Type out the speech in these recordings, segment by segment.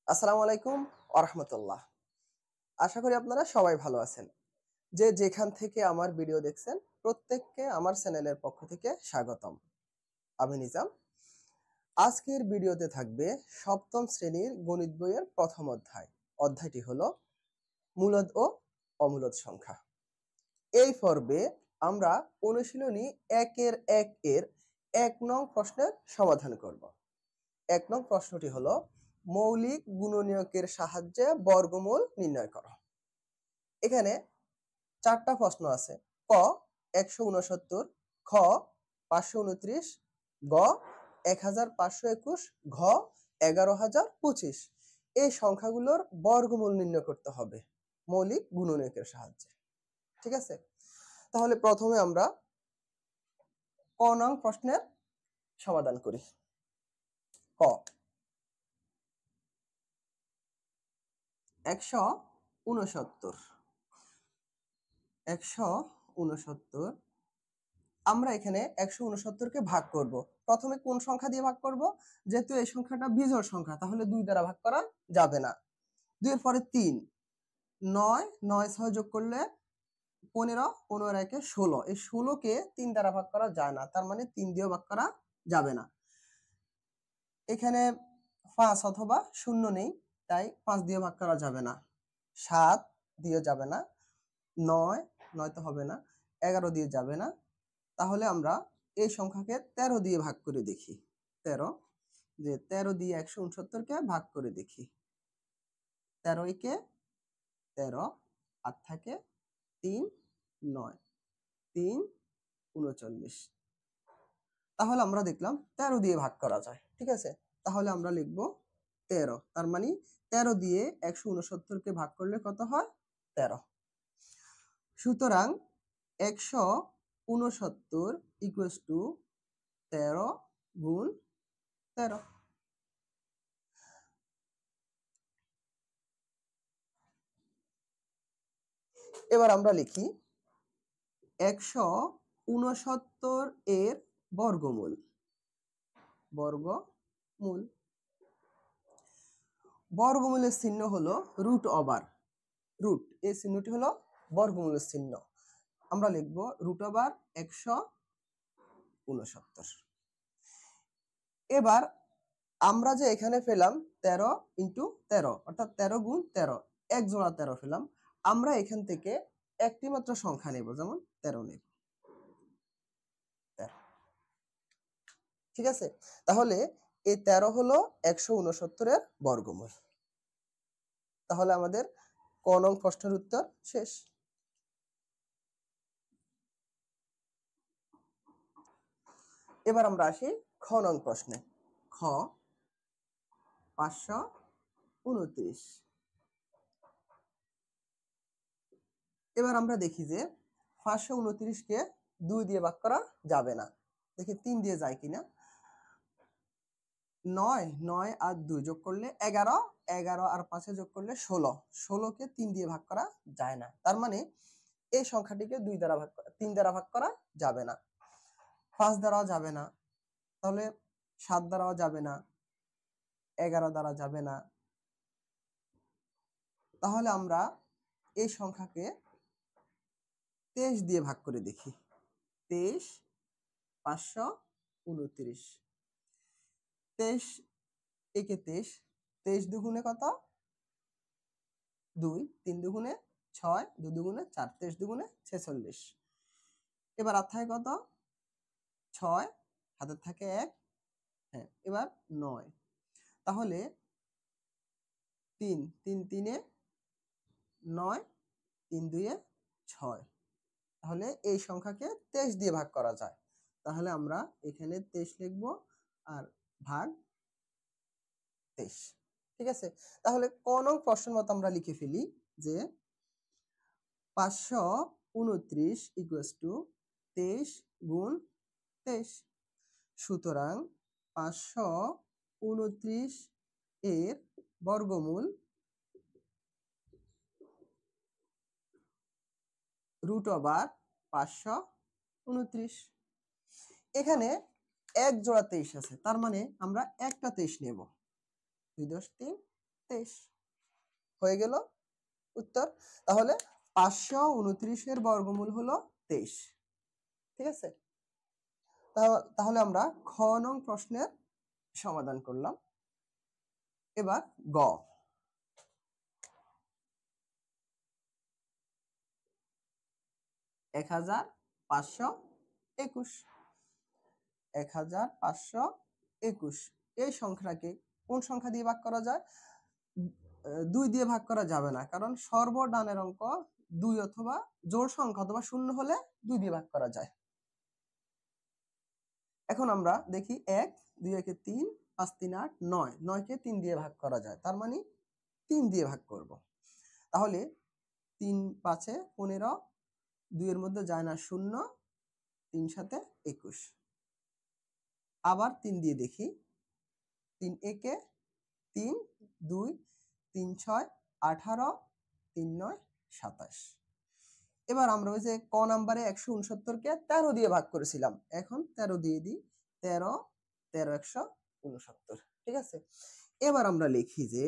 আসসালামু আলাইকুম ওয়া রাহমাতুল্লাহ। আশা করি আপনারা সবাই ভালো আছেন। যে যেখান থেকে আমার ভিডিও দেখছেন প্রত্যেককে আমার চ্যানেলের পক্ষ থেকে স্বাগতম। আমি নিজাম। আজকের ভিডিওতে থাকবে সপ্তম শ্রেণীর গণিত বইয়ের প্রথম অধ্যায়। অধ্যায়টি হলো মূলদ ও অমূলদ সংখ্যা। এই পর্বে আমরা অনুশীলনী ১ এর ১ নং প্রশ্নের সমাধান করব। ১ নং প্রশ্নটি হলো মৌলিক গুণনীয়কের সাহায্যে বর্গমূল নির্ণয় করো। এখানে ৪টা প্রশ্ন আছে। ক ১৬৯, খ ৫২৯, গ ১৫২১, ঘ ১১০২৫। এই সংখ্যাগুলোর বর্গমূল নির্ণয় করতে হবে মৌলিক গুণনীয়কের সাহায্যে। ঠিক আছে? তাহলে প্রথমে আমরা ক নং প্রশ্নের সমাধান করি। ক ১৬৯। আমরা এখানে ১৬৯ কে ভাগ করব। প্রথমে কোন সংখ্যা দিয়ে ভাগ করব? যেহেতু এই সংখ্যাটা বিজোড় সংখ্যা তাহলে ২ দ্বারা ভাগ করা যাবে না। ২ এর পরে ৩, ৯, ৯ ৬ যোগ করলে ১৫, ১৫ আর ১ ১৬। এই ১৬ কে ৩ দ্বারা ভাগ করা যায় না। তার মানে ৩ দিয়েও ভাগ করা যাবে না। এখানে ৫ অথবা ০ নেই, তাই ৫ দিয়ে ভাগ করা যাবে না। ৭ দিয়ে যাবে না। ৯, ৯ তো হবে না। ১১ দিয়ে যাবে না। তাহলে আমরা এই সংখ্যাকে ১৩ দিয়ে ভাগ করে দেখি। ১৩, যে ১৩ দিয়ে ১৬৯ কে ভাগ করে দেখি। ১৩ একে ১৩, আর থাকে ৩, ৯, ৩ ৩৯। তাহলে আমরা দেখলাম ১৩ দিয়ে ভাগ করা যায়। ঠিক আছে? তাহলে আমরা লিখব ১৩। তার মানে ১৩ দিয়ে ১৬৯ কে ভাগ করলে কত হয়? ১৩। সুতরাং ১৬৯ ইকুয়ালস টু ১৩ গুণ ১৩। এবার আমরা লিখি ১৬৯ এর বর্গমূল। বর্গমূল। বর্গমূলের চিহ্ন হলো রুট ওভার। রুট, এই চিহ্নটি হলো বর্গমূলের চিহ্ন। আমরা লিখব রুট ওভার ১৬৯। এবার আমরা যে এখানে পেলাম ১৩ ইন্টু ১৩ অর্থাৎ ১৩ গুণ ১৩, এক জোড়া ১৩ পেলাম। আমরা এখান থেকে একটি মাত্র সংখ্যা নেব, যেমন ১৩ নেব। ঠিক আছে? তাহলে এই ১৩ হলো ১৬৯ এর বর্গমূল। তাহলে আমাদের ক নং প্রশ্নের উত্তর শেষ। এবার আমরা আসি খ নং প্রশ্নে। খ ৫২৯। এবার আমরা দেখি যে ৫২৯ কে ২ দিয়ে ভাগ করা যাবে না। দেখি ৩ দিয়ে যায় কিনা। ৯, ৯ আর ২ যোগ করলে ১১, ১১ আর ৫ যোগ করলে ১৬। ১৬ কে ৩ দিয়ে ভাগ করা যায় না। তার মানে এই সংখ্যাটিকে ৩ দ্বারা ভাগ করা যাবে না। ৫ দ্বারাও যাবে না। তাহলে ৭ দ্বারাও যাবে না। ১১ দ্বারা যাবে না। তাহলে আমরা এই সংখ্যাকে ২৩ দিয়ে ভাগ করে দেখি। ২৩, ৫২৯। ২৩ একে ২৩, ২৩ দুগুণে কত? ২, ৩ দুগুণে ৬, ২ দুগুণে ৪, ২৩ দুগুণে ৪৬। এবার আর থাকে কত? ৬, হাতের থাকে ১, হ্যাঁ, এবার ৯। তাহলে ৩, ৩ ৩-এ ৯, ৩ ২-এ ৬। তাহলে এই সংখ্যাকে ২৩ দিয়ে ভাগ করা যায়। তাহলে আমরা এখানে ২৩ লিখব আর ভাগ ২৩। ঠিক আছে? তাহলে ক নং প্রশ্নের মতো আমরা লিখে ফেলি যে ৫২৯ ইকুয়ালস টু ২৩ গুণ ২৩। সুতরাং ৫২৯ এর বর্গমূল রুট ওভার ৫২৯। এখানে এক জোড়া ২৩ আছে, তার মানে আমরা একটা ২৩ নেব। ২ × ৩ 23 হয়ে গেল উত্তর। তাহলে 529 বর্গমূল হলো 23। ঠিক আছে, তাহলে আমরা খ নং প্রশ্নের সমাধান করলাম। এবার গ, 1521 1521 এই সংখ্যাটাকে কোন সংখ্যা দিয়ে ভাগ করা যায়? 2 দিয়ে ভাগ করা যাবে না, কারণ সর্বডানের অঙ্ক 2 অথবা জোড় সংখ্যা অথবা শূন্য হলে 2 দিয়ে ভাগ করা যায়। এখন আমরা দেখি 1 2 একে 3 5 3 8 9 9 কে 3 দিয়ে ভাগ করা যায়, তার মানে 3 দিয়ে ভাগ করব। তাহলে 3 5 এ 15, 2 এর মধ্যে যায় না 0, 3 7 21। আবার 3 দিয়ে দেখি, 3 একে 3 2 3 6 18 3 9 27। এবার আমরা ওই যে ক নাম্বারে 169 কে 13 দিয়ে ভাগ করেছিলাম, এখন 13 দিয়ে দিই, 13 13 169। ঠিক আছে, এবার আমরা লিখি যে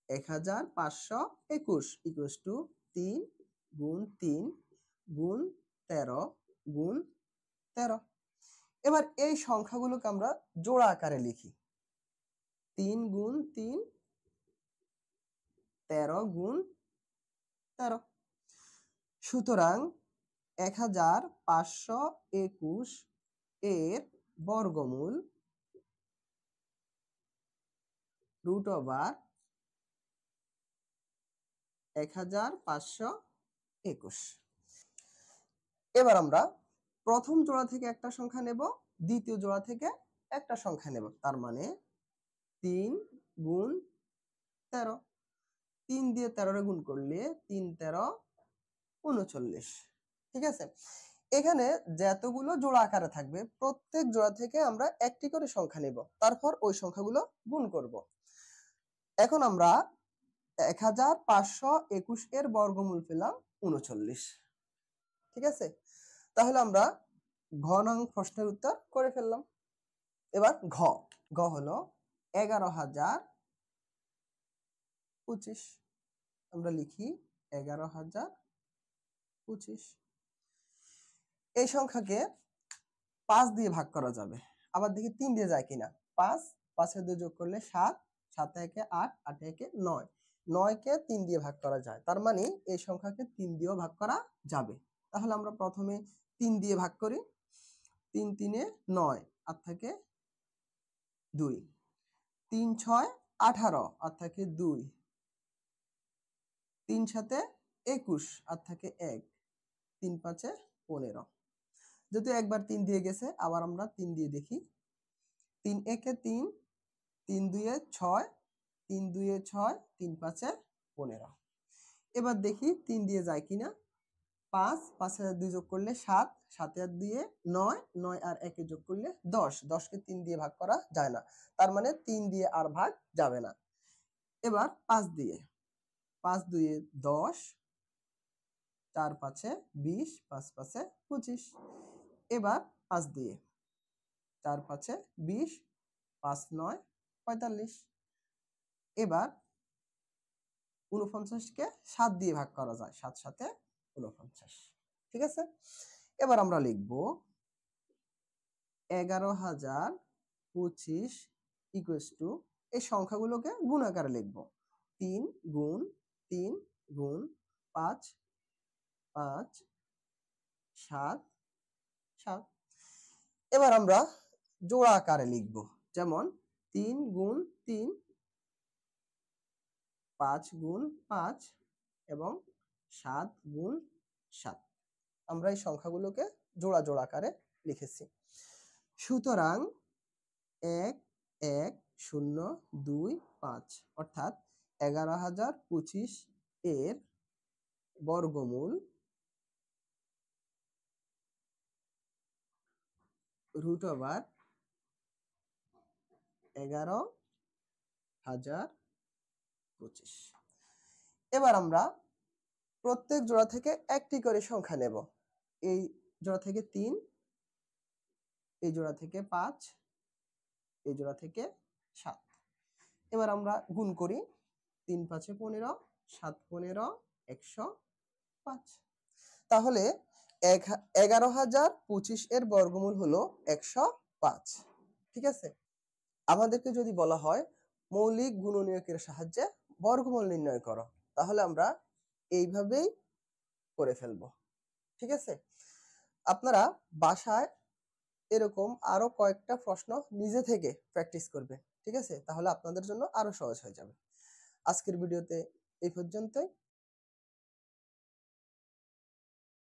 1521 ইকুয়ালস টু 3 গুণ 3 গুণ 13 গুণ 13। এবার এই সংখ্যাগুলোকে আমরা জোড়া আকারে লিখি, 3 গুণ 3 13 গুণ 13। সুতরাং 1521 এর বর্গমূল রুট ওভার 1521। এবার আমরা প্রথম জোড়া থেকে একটা সংখ্যা নেব, দ্বিতীয় জোড়া থেকে একটা সংখ্যা নেব, তার মানে 3 গুণ 13। 3 দিয়ে 13 গুণ করলে 3 13 39। ঠিক আছে, এখানে যতগুলো জোড়া আকারে থাকবে প্রত্যেক জোড়া থেকে আমরা একটি করে সংখ্যা নেব, তারপর ওই সংখ্যাগুলো গুণ করব। এখন আমরা 1521 এর বর্গমূল পেলাম 39। ঠিক আছে, তাহলে আমরা ঘ নং প্রশ্নের উত্তর করে ফেললাম। এবার ঘ, গ হলো 11025। আমরা লিখি 11025। এই সংখ্যাকে 5 দিয়ে ভাগ করা যাবে, আবার দেখি 3 দিয়ে যায় কিনা। 5 5 এর 2 যোগ করলে 7, 7 একে 8, 8 একে 9, 9 কে 3 দিয়ে ভাগ করা যায়, তার মানে এই সংখ্যাকে 3 দিয়েও ভাগ করা যাবে। তাহলে আমরা প্রথমে 3 দিয়ে ভাগ করি, 3 3 এ 9 আর থাকে 2, 3 6 18 আর থাকে 2, 3 7 21 আর থাকে 1, 3 5 15। যেহেতু একবার 3 দিয়ে গেছে, আবার আমরা 3 দিয়ে দেখি, 3 একে 3, 3 2 এ 6, 3 2 এ 6, 3 5 15। এবার দেখি 3 দিয়ে যায় কিনা। 5 5 এর 2 যোগ করলে 7, 7 এর 2 এ 9, 9 আর 1 এ যোগ করলে 10, 10 কে 3 দিয়ে ভাগ করা যায় না, তার মানে 3 দিয়ে আর ভাগ যাবে না। এবার 5 দিয়ে, 5 2 এ 10, 4 5 এ 20, 5 5 এ 25। এবার 5 দিয়ে, 4 5 এ 20, 5 9 45। এবার 49 কে 7 দিয়ে ভাগ করা যায়, 7 7 এ 49। ঠিক আছে, এবার আমরা লিখব 11025 ইকুয়ালস টু, এই সংখ্যাগুলোকে গুণ আকারে লিখব, 3 গুণ 3 গুণ 5 5 7 7। এবার আমরা জোড়া আকারে লিখব, যেমন 3 গুণ 3, 5 গুণ 5 এবং 7 গুণ 7। আমরা এই সংখ্যাগুলোকে জোড়া জোড়া আকারে লিখেছি। সুতরাং 1 1 0 2 5 অর্থাৎ 11025 এর বর্গমূল রুট ওভার 11025। এবার আমরা প্রত্যেক জোড়া থেকে একটি করে সংখ্যা নেব, এই জোড়া থেকে 3, এই জোড়া থেকে 5, এই জোড়া থেকে 7। এবার আমরা গুণ করি, 3 × 5 = 15, 7 × 15 = 105। তাহলে 11,025 এর বর্গমূল হলো 105। ঠিক আছে? আমাদেরকে যদি বলা হয় মৌলিক গুণনীয়কের সাহায্যে বর্গমূল নির্ণয় করো, তাহলে আমরা এইভাবেই করে ফেলবো। ঠিক আছে? আপনারা বাসায় এরকম আরো কয়েকটা প্রশ্ন নিজে থেকে প্র্যাকটিস করবেন। ঠিক আছে? তাহলে আপনাদের জন্য আরো সহজ হয়ে যাবে। আজকের ভিডিওতে এই পর্যন্তই।